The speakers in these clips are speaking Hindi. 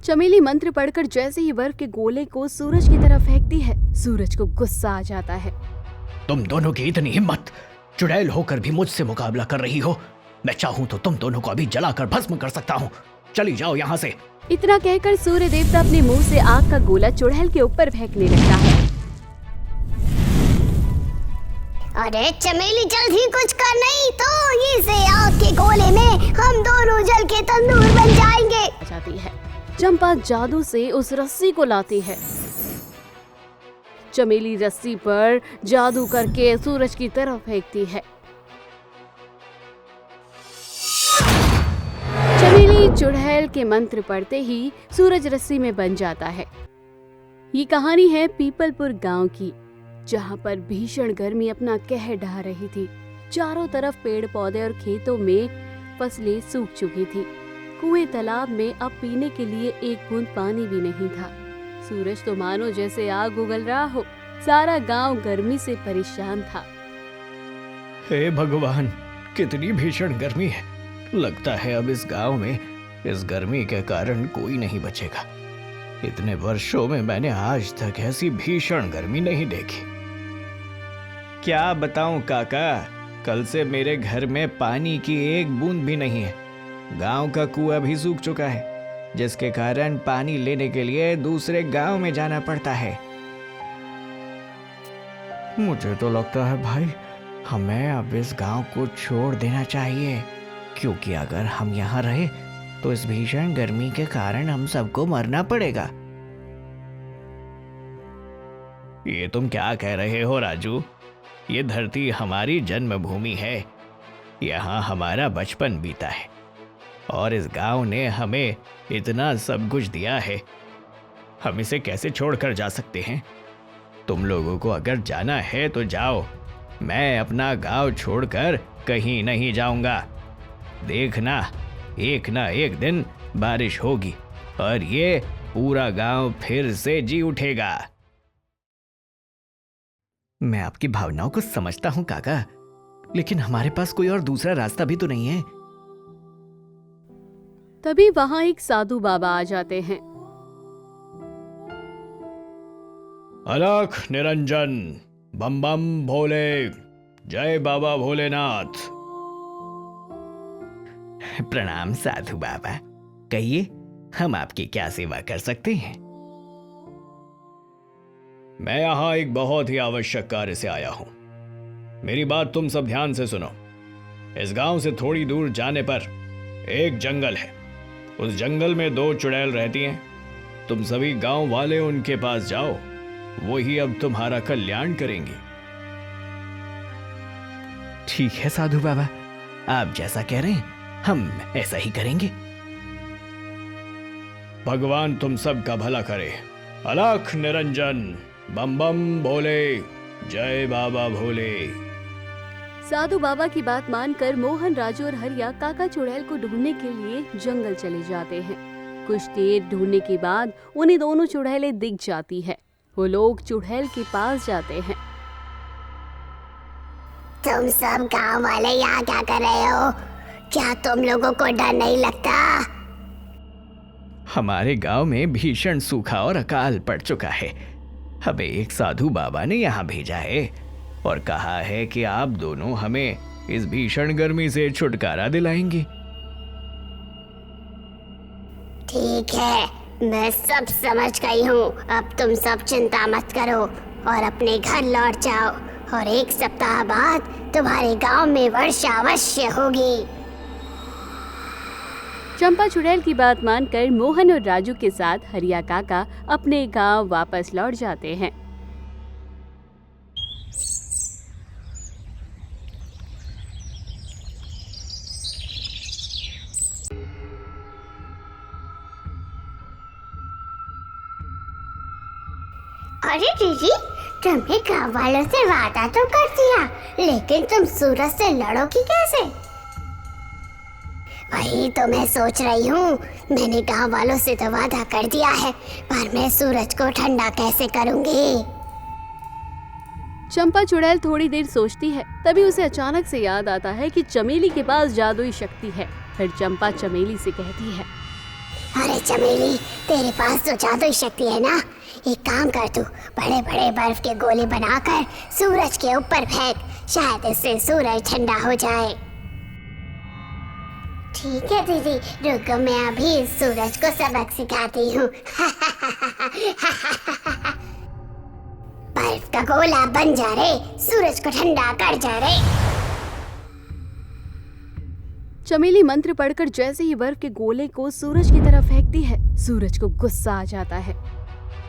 चमेली मंत्र पढ़कर जैसे ही बर्फ के गोले को सूरज की तरफ फेंकती है, सूरज को गुस्सा आ जाता है। तुम दोनों की इतनी हिम्मत, चुड़ैल होकर भी मुझसे मुकाबला कर रही हो। मैं चाहूँ तो तुम दोनों को अभी जलाकर भस्म कर सकता हूँ। चली जाओ यहाँ से। इतना कहकर सूर्य देवता अपने मुंह से आग का गोला चुड़ैल के ऊपर फेंकने लगता है। अरे चमेली, जल्द ही कुछ कर, नहीं तो इसे आग के गोले में हम दोनों जल के तंदूर बन जाएंगे। जाती है। चंपा जादू से उस रस्सी को लाती है। चमेली रस्सी पर जादू करके सूरज की तरफ फेंकती है। चमेली चुड़ैल के मंत्र पढ़ते ही सूरज रस्सी में बन जाता है। ये कहानी है पीपलपुर गांव की, जहां पर भीषण गर्मी अपना कहर ढा रही थी। चारों तरफ पेड़ पौधे और खेतों में फसलें सूख चुकी थी। कुएं तालाब में अब पीने के लिए एक बूंद पानी भी नहीं था। सूरज तो मानो जैसे आग उगल रहा हो। सारा गांव गर्मी से परेशान था। हे भगवान, कितनी भीषण गर्मी है। लगता है अब इस गांव में इस गर्मी के कारण कोई नहीं बचेगा। इतने वर्षों में मैंने आज तक ऐसी भीषण गर्मी नहीं देखी। क्या बताऊं काका, कल से मेरे घर में पानी की एक बूंद भी नहीं है। गांव का कुआं भी सूख चुका है, जिसके कारण पानी लेने के लिए दूसरे गांव में जाना पड़ता है। मुझे तो लगता है भाई, हमें अब इस गांव को छोड़ देना चाहिए, क्योंकि अगर हम यहाँ रहे तो इस भीषण गर्मी के कारण हम सबको मरना पड़ेगा। ये तुम क्या कह रहे हो राजू? ये धरती हमारी जन्मभूमि है। यहाँ हमारा बचपन बीता है और इस गांव ने हमें इतना सब कुछ दिया है। हम इसे कैसे छोड़कर जा सकते हैं? तुम लोगों को अगर जाना है तो जाओ, मैं अपना गांव छोड़कर कहीं नहीं जाऊंगा। देखना, एक ना एक दिन बारिश होगी और ये पूरा गांव फिर से जी उठेगा। मैं आपकी भावनाओं को समझता हूं काका, लेकिन हमारे पास कोई और दूसरा रास्ता भी तो नहीं है। तभी वहां एक साधु बाबा आ जाते हैं। अलख निरंजन, बम बम भोले, जय बाबा भोलेनाथ। प्रणाम साधु बाबा, कहिए हम आपकी क्या सेवा कर सकते हैं? मैं यहाँ एक बहुत ही आवश्यक कार्य से आया हूँ। मेरी बात तुम सब ध्यान से सुनो। इस गांव से थोड़ी दूर जाने पर एक जंगल है। उस जंगल में 2 चुड़ैल रहती हैं। तुम सभी गांव वाले उनके पास जाओ, वो ही अब तुम्हारा कल्याण करेंगी। ठीक है साधु बाबा, आप जैसा कह रहे हैं हम ऐसा ही करेंगे। भगवान तुम सब का भला करे। अलख निरंजन, बम बम भोले, जय बाबा भोले। साधु बाबा की बात मानकर मोहन, राजू और हरिया काका चुड़ैल को ढूंढने के लिए जंगल चले जाते हैं। कुछ देर ढूंढने के बाद उन्हें दोनों चुड़ैलें दिख जाती है। वो लोग चुड़ैल के पास जाते हैं। तुम सब गांव वाले यहाँ क्या कर रहे हो? क्या तुम लोगों को डर नहीं लगता? हमारे गांव में भीषण सूखा और अकाल पड़ चुका है। हमें एक साधु बाबा ने यहाँ भेजा है और कहा है कि आप दोनों हमें इस भीषण गर्मी से छुटकारा दिलाएंगे। ठीक है, मैं सब समझ गई हूँ। अब तुम सब चिंता मत करो और अपने घर लौट जाओ, और 1 सप्ताह बाद तुम्हारे गांव में वर्षा अवश्य होगी। चंपा चुड़ैल की बात मानकर मोहन और राजू के साथ हरिया काका अपने गांव वापस लौट जाते हैं। अरे दीदी, तुमने गांव वालों से वादा तो कर दिया, लेकिन तुम सूरज से लड़ोगी कैसे? वही तो मैं सोच रही हूँ। मैंने गांव वालों से तो वादा कर दिया है, पर मैं सूरज को ठंडा कैसे करूँगी? चंपा चुड़ैल थोड़ी देर सोचती है। तभी उसे अचानक से याद आता है कि चमेली के पास जादुई शक्ति है। फिर चंपा चमेली से कहती है, अरे चमेली, तेरे पास तो जादुई शक्ति है ना। एक काम कर, तू बड़े बड़े बर्फ के गोले बनाकर सूरज के ऊपर फेंक, शायद इससे सूरज ठंडा हो जाए। ठीक है दीदी, रुको मैं अभी इस सूरज को सबक सिखाती हूँ। बर्फ का गोला बन जा रे, सूरज को ठंडा कर जा रे। चमेली मंत्र पढ़कर जैसे ही बर्फ के गोले को सूरज की तरफ फेंकती है, सूरज को गुस्सा आ जाता है।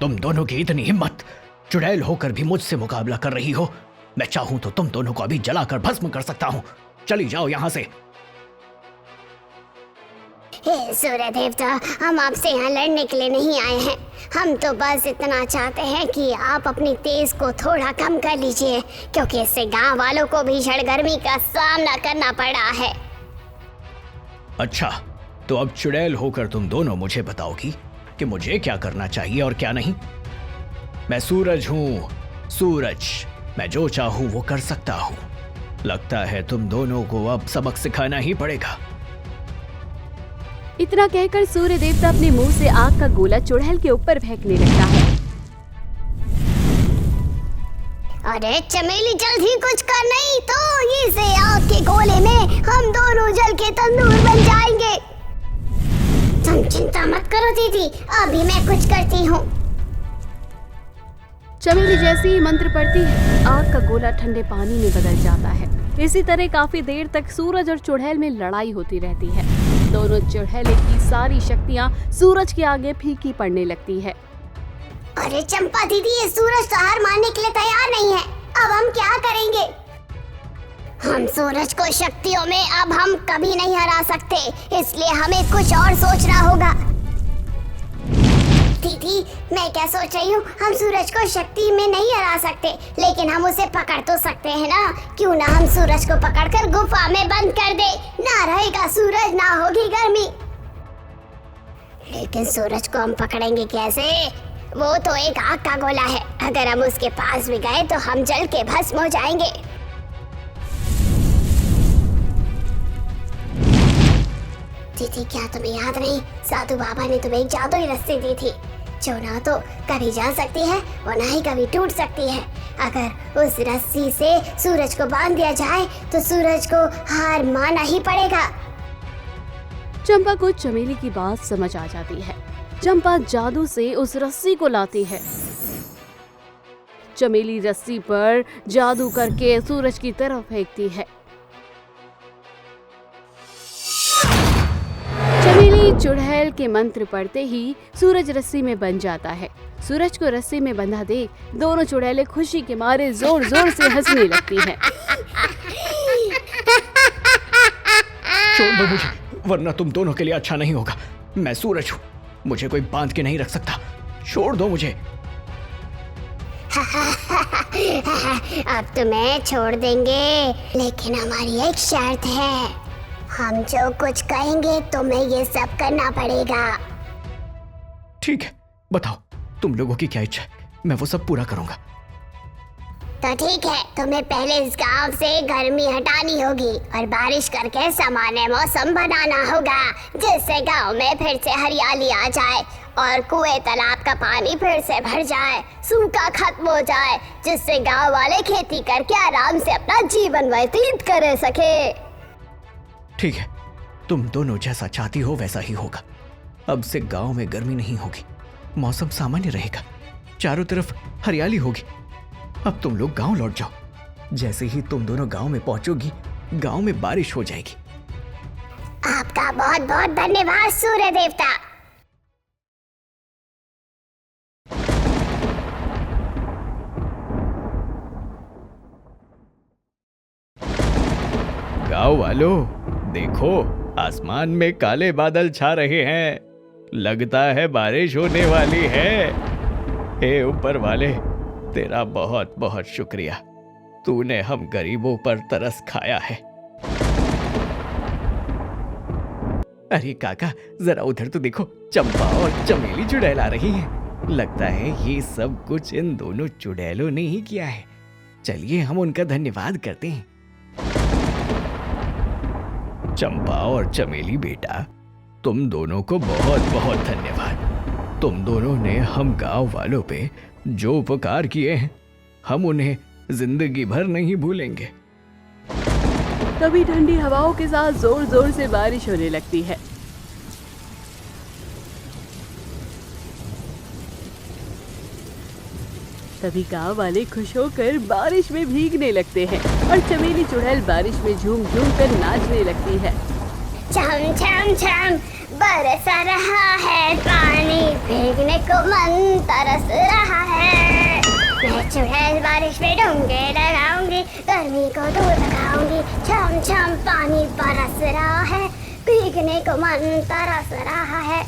तुम दोनों की इतनी हिम्मत, चुड़ैल होकर भी मुझसे मुकाबला कर रही हो। मैं चाहूं तो तुम दोनों को अभी जलाकर भस्म कर सकता हूं। चली जाओ यहाँ से। हे सूर्य देवता, हम आपसे यहाँ लड़ने के लिए नहीं आए हैं। हम तो बस इतना चाहते हैं कि आप अपनी तेज को थोड़ा कम कर लीजिए, क्योंकि इससे गांव वालों को भीषण गर्मी का सामना करना पड़ा है। अच्छा, तो अब चुड़ैल होकर तुम दोनों मुझे बताओगी कि मुझे क्या करना चाहिए और क्या नहीं। मैं सूरज हूँ, सूरज। मैं जो चाहूँ वो कर सकता हूँ। लगता है तुम दोनों को अब सबक सिखाना ही पड़ेगा। इतना कहकर सूर्य देवता अपने मुंह से आग का गोला चुड़ैल के ऊपर फेंकने लगता है। अरे चमेली, जल्दी कुछ कर, नहीं तो इसे आग के गोले में हम दोनों जल के तंदूर बन जाएंगे। तुम चिंता मत करो दीदी, अभी मैं कुछ करती हूँ। चमेली जैसे ही मंत्र पढ़ती है, आग का गोला ठंडे पानी में बदल जाता है। इसी तरह काफी देर तक सूरज और चुड़ैल में लड़ाई होती रहती है। दोनों चुड़ैले की सारी शक्तियां सूरज के आगे फीकी पड़ने लगती है। अरे चंपा दीदी, ये सूरज तो हार मानने के लिए तैयार नहीं है। अब हम क्या करेंगे? हम सूरज को शक्तियों में अब हम कभी नहीं हरा सकते, इसलिए हमें कुछ और सोचना होगा। दीदी, मैं क्या सोच रही हूँ, हम सूरज को शक्ति में नहीं हरा सकते, लेकिन हम उसे पकड़ तो सकते हैं ना। क्यों ना हम सूरज को पकड़कर गुफा में बंद कर दे, ना रहेगा सूरज, ना होगी गर्मी। लेकिन सूरज को हम पकड़ेंगे कैसे? वो तो एक आग का गोला है, अगर हम उसके पास भी गए तो हम जल के भस्म हो जाएंगे। दीदी, क्या तुम्हें याद नहीं, साधु बाबा ने तुम्हें एक जादुई रस्सी दी थी, जो ना तो कभी जल सकती है और ना ही कभी टूट सकती है। अगर उस रस्सी से सूरज को बांध दिया जाए तो सूरज को हार मानना ही पड़ेगा। चंपा को चमेली की बात समझ आ जाती है। चंपा जादू से उस रस्सी को लाती है। चमेली रस्सी पर जादू करके सूरज की तरफ फेंकती है। चमेली चुड़ैल के मंत्र पढ़ते ही सूरज रस्सी में बंध जाता है। सूरज को रस्सी में बंधा देख दोनों चुड़ैलें खुशी के मारे जोर जोर से हंसने लगती हैं। छोड़ दो मुझे, वरना तुम दोनों के लिए अच्छा नहीं होगा। मैं सूरज हूँ, मुझे कोई बांध के नहीं रख सकता। छोड़ दो मुझे। अब तुम्हें छोड़ देंगे, लेकिन हमारी एक शर्त है। हम जो कुछ कहेंगे तुम्हें ये सब करना पड़ेगा। ठीक है, बताओ तुम लोगों की क्या इच्छा है, मैं वो सब पूरा करूंगा। तो ठीक है, तुम्हें पहले इस गांव से गर्मी हटानी होगी और बारिश करके सामान्य मौसम बनाना होगा, जिससे गांव में फिर से हरियाली आ जाए और कुएं तालाब का पानी फिर से भर जाए, सूखा खत्म हो जाए, जिससे गांव वाले खेती करके आराम से अपना जीवन व्यतीत कर सके। ठीक है, तुम दोनों जैसा चाहती हो वैसा ही होगा। अब से गांव में गर्मी नहीं होगी, मौसम सामान्य रहेगा, चारों तरफ हरियाली होगी। अब तुम लोग गांव लौट जाओ। जैसे ही तुम दोनों गांव में पहुंचोगी, गांव में बारिश हो जाएगी। आपका बहुत बहुत धन्यवाद सूर्य देवता। गांव वालों, देखो आसमान में काले बादल छा रहे हैं, लगता है बारिश होने वाली है। हे ऊपर वाले, तेरा बहुत बहुत शुक्रिया, तूने हम गरीबों पर तरस खाया है। अरे काका, जरा उधर तो देखो, चंपा और चमेली चुड़ैल आ रही हैं। लगता है ये सब कुछ इन दोनों चुड़ैलों ने ही किया है। चलिए हम उनका धन्यवाद करते हैं। चंपा और चमेली बेटा, तुम दोनों को बहुत बहुत धन्यवाद। तुम दोनों ने हम गांव वालों पे जो उपकार किए हैं, हम उन्हें जिंदगी भर नहीं भूलेंगे। तभी ठंडी हवाओं के साथ जोर जोर से बारिश होने लगती है। तभी गांव वाले खुश होकर बारिश में भीगने लगते हैं और चमेली चुड़ैल बारिश में झूम झूम कर नाचने लगती है। छम छम छम बरस रहा है पानी, भीगने को मन तरस रहा है। मैं चुड़ैल बारिश में डूंगे लगाऊंगी, गर्मी को दूर लगाऊंगी। छम छम पानी बरस रहा है, भीगने को मन तरस रहा है।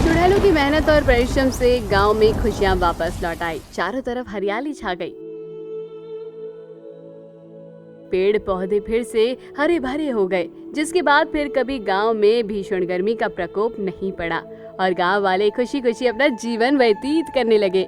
चुड़ैलों की मेहनत और परिश्रम से गांव में खुशियां वापस लौट आई। चारों तरफ हरियाली छा गई। पेड़ पौधे फिर से हरे भरे हो गए, जिसके बाद फिर कभी गांव में भीषण गर्मी का प्रकोप नहीं पड़ा और गांव वाले खुशी खुशी अपना जीवन व्यतीत करने लगे।